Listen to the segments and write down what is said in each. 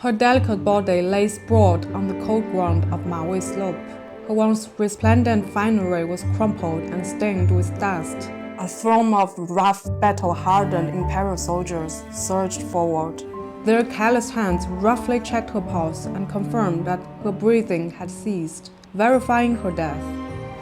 Her delicate body lay sprawled on the cold ground of Mawei Slope. Her once resplendent finery was crumpled and stained with dust. A throng of rough, battle-hardened imperial soldiers surged forward. Their callous hands roughly checked her pulse and confirmed that her breathing had ceased, verifying her death.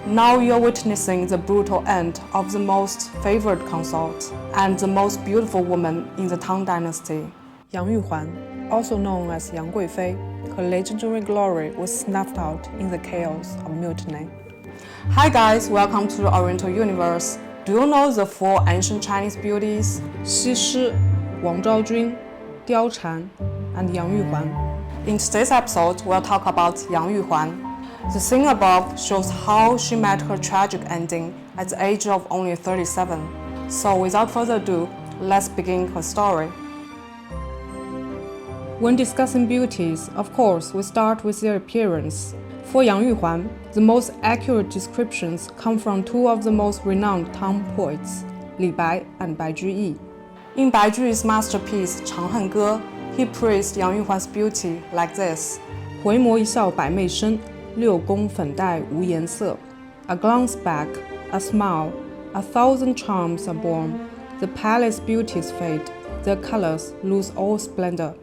Now you're witnessing the brutal end of the most favored consort and the most beautiful woman in the Tang Dynasty. Yang Yuhuan, also known as Yang Guifei, her legendary glory was snuffed out in the chaos of mutiny. Hi guys, welcome to the Oriental Universe. Do you know the four ancient Chinese beauties? Xi Shi, Wang Zhaojun, Diao Chan, and Yang Yuhuan. In today's episode, we'll talk about Yang Yuhuan. The scene above shows how she met her tragic ending at the age of only 37. So without further ado, let's begin her story. When discussing beauties, of course, we start with their appearance. For Yang Yuhuan, the most accurate descriptions come from two of the most renowned Tang poets, Li Bai and Bai Juyi. In Bai Juyi's masterpiece《长恨歌》, he praised Yang Yuhuan's beauty like this: 回眸一笑百媚生，六宫粉黛无颜色。A glance back, a smile, a thousand charms are born. The palace beauties fade, their colors lose all splendor.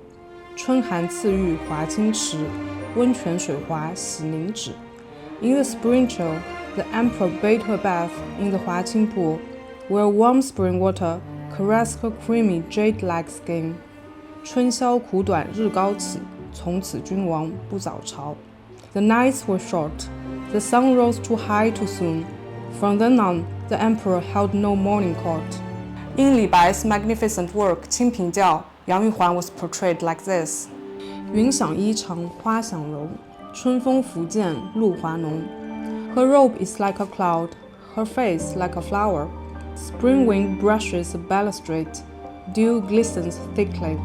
春寒赐浴华清池，温泉水滑洗凝脂。In the spring chill, the emperor bade her bath in the Huaqing pool, where warm spring water caressed her creamy jade-like skin. 春宵苦短日高起，从此君王不早朝。The nights were short. The sun rose too high too soon. From then on, the emperor held no morning court. In Li Bai's magnificent work《清平调》, Yang Yuhuan was portrayed like this: 云想衣裳花想容，春风拂槛露华浓。Her robe is like a cloud, her face like a flower. Spring wind brushes the balustrade, dew glistens thickly.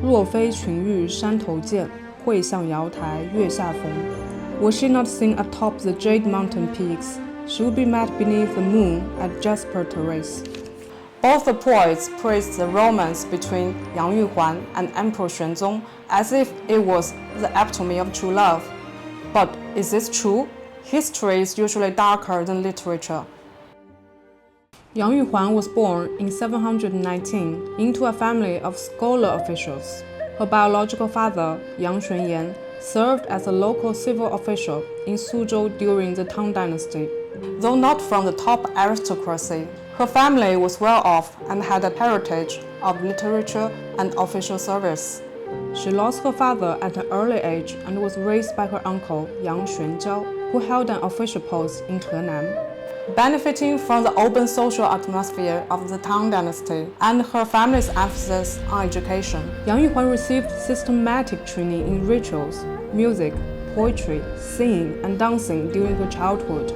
若非群玉山头见，会向瑶台月下逢。Were she not seen atop the jade mountain peaks, she would be met beneath the moon at Jasper Terrace. Both the poets praised the romance between Yang Yuhuan and Emperor Xuanzong as if it was the epitome of true love. But is this true? History is usually darker than literature. Yang Yuhuan was born in 719 into a family of scholar officials. Her biological father, Yang Xuanyan, served as a local civil official in Suzhou during the Tang Dynasty. Though not from the top aristocracy, her family was well off and had a heritage of literature and official service. She lost her father at an early age and was raised by her uncle Yang Xuanjiao, who held an official post in Henan. Benefiting from the open social atmosphere of the Tang Dynasty and her family's emphasis on education, Yang Yuhuan received systematic training in rituals, music, poetry, singing, and dancing during her childhood.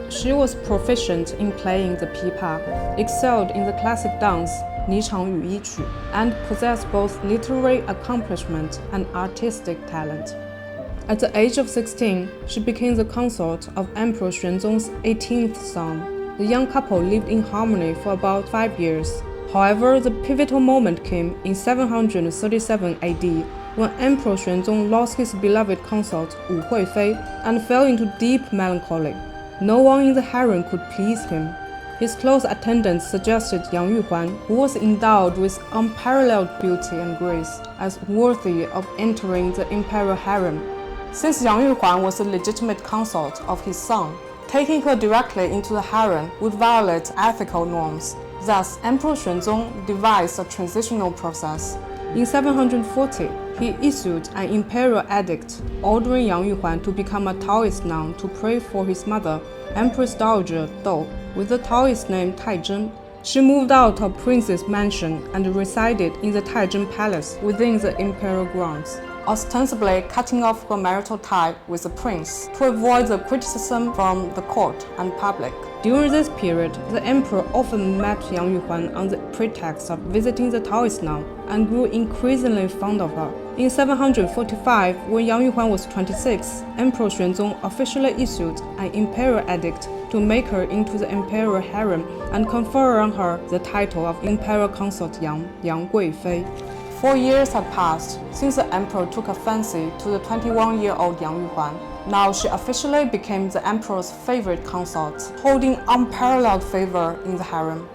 She was proficient in playing the pipa, excelled in the classic dance 霓裳羽衣曲, and possessed both literary accomplishment and artistic talent. At the age of 16, she became the consort of Emperor Xuanzong's 18th son. The young couple lived in harmony for about 5 years. However, the pivotal moment came in 737 AD, when Emperor Xuanzong lost his beloved consort Wu Huifei and fell into deep melancholy. No one in the harem could please him. His close attendants suggested Yang Yuhuan, who was endowed with unparalleled beauty and grace, as worthy of entering the imperial harem. Since Yang Yuhuan was a legitimate consort of his son, taking her directly into the harem would violate ethical norms. Thus, Emperor Xuanzong devised a transitional process. In 740, he issued an imperial edict ordering Yang Yuhuan to become a Taoist nun to pray for his mother, Empress Dowager Dou, with the Taoist name Taizhen. She moved out of Prince's mansion and resided in the Taizhen Palace within the imperial grounds, ostensibly cutting off her marital tie with the prince to avoid the criticism from the court and public. During this period, the emperor often met Yang Yuhuan on the pretext of visiting the Taoist nun and grew increasingly fond of her. In 745, when Yang Yuhuan was 26, Emperor Xuanzong officially issued an imperial edict to make her into the imperial harem and confer on her the title of imperial consort Yang Guifei. 4 years had passed since the emperor took a fancy to the 21-year-old Yang Yuhuan. Now she officially became the emperor's favorite consort, holding unparalleled favor in the harem.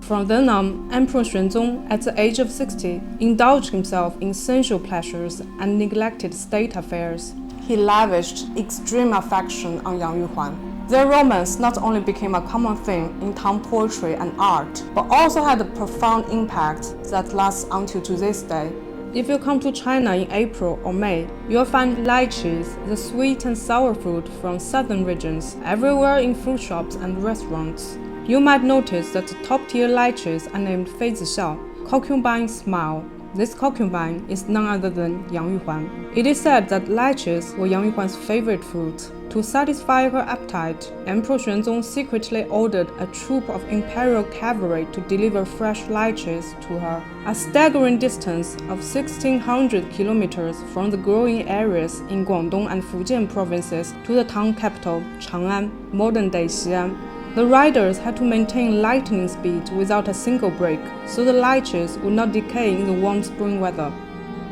From then on, Emperor Xuanzong, at the age of 60, indulged himself in sensual pleasures and neglected state affairs. He lavished extreme affection on Yang Yuhuan. Their romance not only became a common theme in Tang poetry and art, but also had a profound impact that lasts until to this day. If you come to China in April or May, you'll find lychees, the sweet and sour fruit from southern regions, everywhere in fruit shops and restaurants. You might notice that the top-tier lychees are named Feizixiao, concubine smile. This concubine is none other than Yang Yuhuan. It is said that lychees were Yang Yuhuan's favorite fruit. To satisfy her appetite, Emperor Xuanzong secretly ordered a troop of imperial cavalry to deliver fresh lychees to her. A staggering distance of 1,600 kilometers from the growing areas in Guangdong and Fujian provinces to the Tang capital, Chang'an, modern-day Xi'an. The riders had to maintain lightning speed without a single break, so the lychees would not decay in the warm spring weather.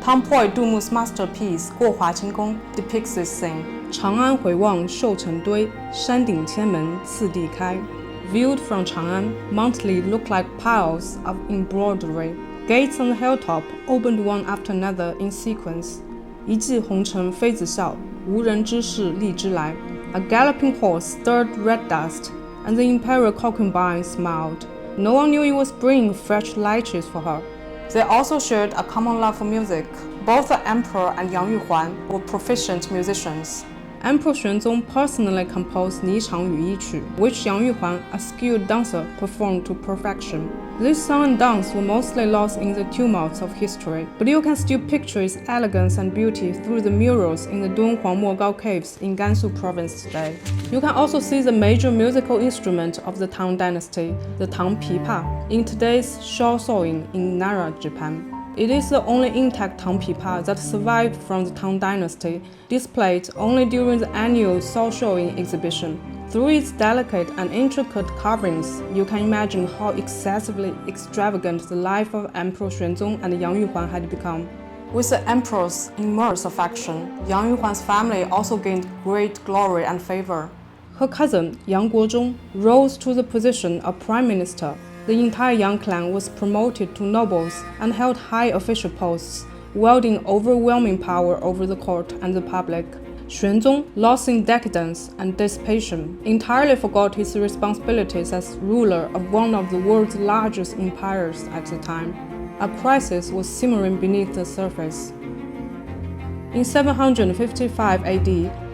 Tang poet Du Mu's masterpiece《过华清宫》depicts this scene. 长安回望寿成堆，山顶千门次第开. Viewed from Chang'an, monthly looked like piles of embroidery. Gates on the hilltop opened one after another in sequence. 一骑红尘妃子笑，无人知是荔枝来. A galloping horse stirred red dust, and the imperial concubine smiled. No one knew it was bringing fresh lychees for her. They also shared a common love for music. Both the emperor and Yang Yuhuan were proficient musicians. Emperor Xuanzong personally composed Ni Chang Yu Yi Qu, which Yang Yuhuan, a skilled dancer, performed to perfection. This song and dance were mostly lost in the tumults of history, but you can still picture its elegance and beauty through the murals in the Dunhuang Mogao caves in Gansu province today. You can also see the major musical instrument of the Tang Dynasty, the Tang Pipa, in today's Shao Sewing in Nara, Japan. It is the only intact Tang Pipa that survived from the Tang Dynasty, displayed only during the annual Shao Sewing exhibition. Through its delicate and intricate carvings, you can imagine how excessively extravagant the life of Emperor Xuanzong and Yang Yuhuan had become. With the emperor's immense affection, Yang Yuhuan's family also gained great glory and favor. Her cousin, Yang Guozhong, rose to the position of prime minister. The entire Yang clan was promoted to nobles and held high official posts, wielding overwhelming power over the court and the public. Xuanzong, lost in decadence and dissipation, entirely forgot his responsibilities as ruler of one of the world's largest empires at the time. A crisis was simmering beneath the surface. In 755 AD,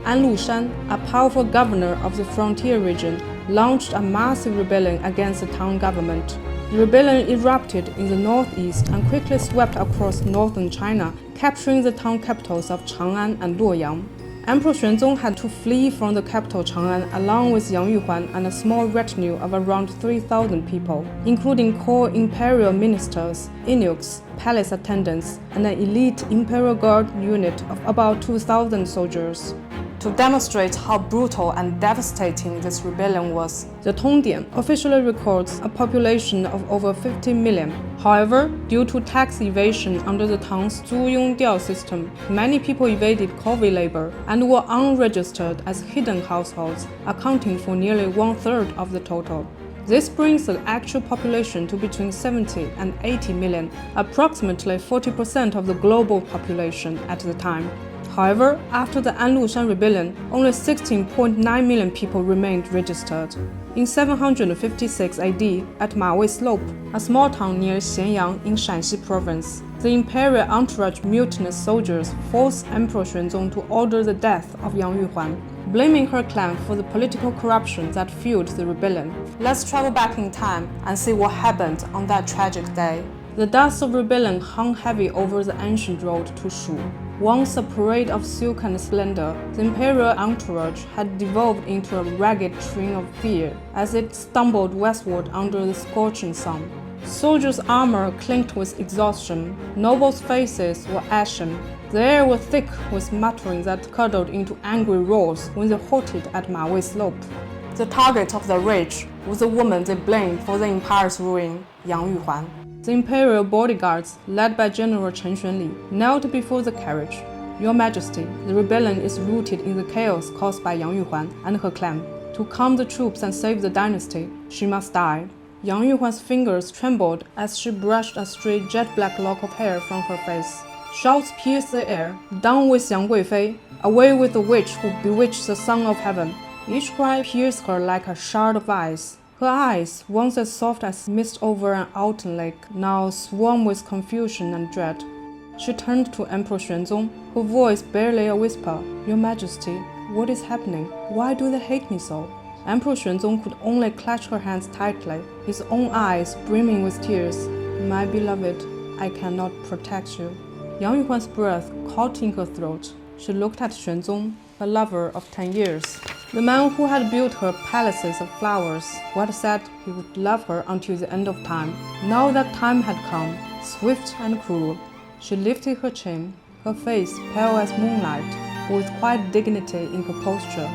An Lushan, a powerful governor of the frontier region, launched a massive rebellion against the Tang government. The rebellion erupted in the northeast and quickly swept across northern China, capturing the Tang capitals of Chang'an and Luoyang. Emperor Xuanzong had to flee from the capital Chang'an along with Yang Yuhuan and a small retinue of around 3,000 people, including core imperial ministers, eunuchs, palace attendants, and an elite imperial guard unit of about 2,000 soldiers. To demonstrate how brutal and devastating this rebellion was, the Tongdian officially records a population of over 50 million. However, due to tax evasion under the Tang's Zuyongdiao system, many people evaded COVID labor and were unregistered as hidden households, accounting for nearly one-third of the total. This brings the actual population to between 70 and 80 million, approximately 40% of the global population at the time. However, after the An Lushan rebellion, only 16.9 million people remained registered. In 756 AD, at Mawei Slope, a small town near Xianyang in Shanxi province, the imperial entourage mutinous soldiers forced Emperor Xuanzong to order the death of Yang Yuhuan, blaming her clan for the political corruption that fueled the rebellion. Let's travel back in time and see what happened on that tragic day. The dust of rebellion hung heavy over the ancient road to Shu. Once a parade of silk and splendor, the imperial entourage had devolved into a ragged train of fear as it stumbled westward under the scorching sun. Soldiers' armor clinked with exhaustion, nobles' faces were ashen. The air was thick with muttering that curdled into angry roars when they halted at Mawei Slope. The target of the rage was the woman they blamed for the empire's ruin, Yang Yuhuan. The imperial bodyguards, led by General Chen Xuanli, knelt before the carriage. Your Majesty, the rebellion is rooted in the chaos caused by Yang Yuhuan and her clan. To calm the troops and save the dynasty, she must die. Yang Yuhuan's fingers trembled as she brushed a straight jet-black lock of hair from her face. Shouts pierced the air. Down with Yang Guifei! Away with the witch who bewitched the Son of Heaven! Each cry pierced her like a shard of ice. Her eyes, once as soft as mist over an autumn lake, now swam with confusion and dread. She turned to Emperor Xuanzong, her voice barely a whisper. Your Majesty, what is happening? Why do they hate me so? Emperor Xuanzong could only clutch her hands tightly, his own eyes brimming with tears. My beloved, I cannot protect you. Yang Yuhuan's breath caught in her throat. She looked at Xuanzong, her lover of 10 years. The man who had built her palaces of flowers, who had said he would love her until the end of time. Now that time had come, swift and cruel. She lifted her chin, her face pale as moonlight, but with quiet dignity in her posture.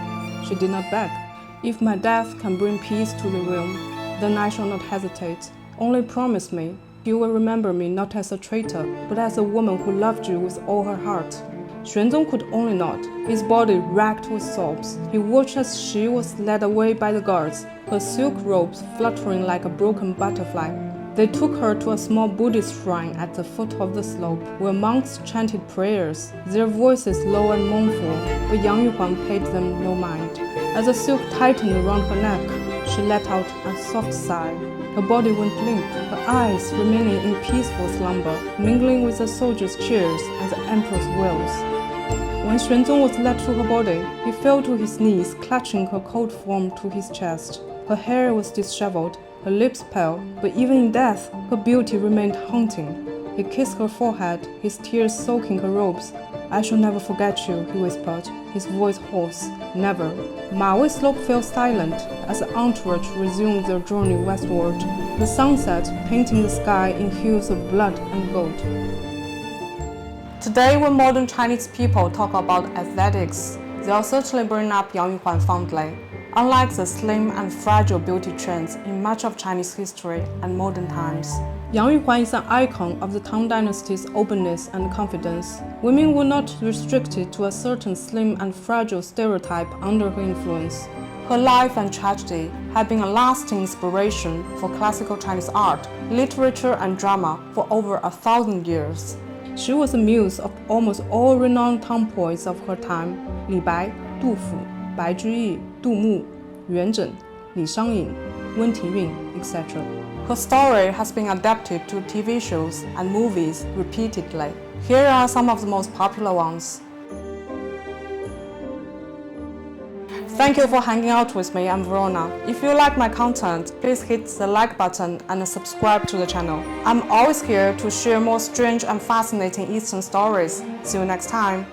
She did not beg. If my death can bring peace to the realm, then I shall not hesitate. Only promise me you will remember me not as a traitor, but as a woman who loved you with all her heart. Xuanzong could only nod, his body racked with sobs. He watched as she was led away by the guards, her silk robes fluttering like a broken butterfly. They took her to a small Buddhist shrine at the foot of the slope, where monks chanted prayers, their voices low and mournful, but Yang Yuhuan paid them no mind. As the silk tightened around her neck, she let out a soft sigh. Her body went limp, her eyes remaining in peaceful slumber, mingling with the soldiers' cheers and the emperor's wails. When Xuanzong was led to her body, he fell to his knees, clutching her cold form to his chest. Her hair was disheveled, her lips pale, but even in death, her beauty remained haunting. He kissed her forehead, his tears soaking her robes. I shall never forget you, he whispered, his voice hoarse. Never. Mawei Slope fell silent as the entourage resumed their journey westward, the sunset painting the sky in hues of blood and gold. Today, when modern Chinese people talk about athletics, they'll certainly bring up Yang Yuhuan fondly. Unlike the slim and fragile beauty trends in much of Chinese history and modern times, Yang Yuhuan is an icon of the Tang Dynasty's openness and confidence. Women were not restricted to a certain slim and fragile stereotype under her influence. Her life and tragedy have been a lasting inspiration for classical Chinese art, literature, and drama for over 1,000 years. She was the muse of almost all renowned Tang poets of her time: Li Bai, Du Fu, Bai Zhiyi, Du Mu, Yuan Zhen, Li Shangyin, Wen Tiyun, etc. Her story has been adapted to TV shows and movies repeatedly. Here are some of the most popular ones. Thank you for hanging out with me. I'm Verona. If you like my content, please hit the like button and subscribe to the channel. I'm always here to share more strange and fascinating Eastern stories. See you next time.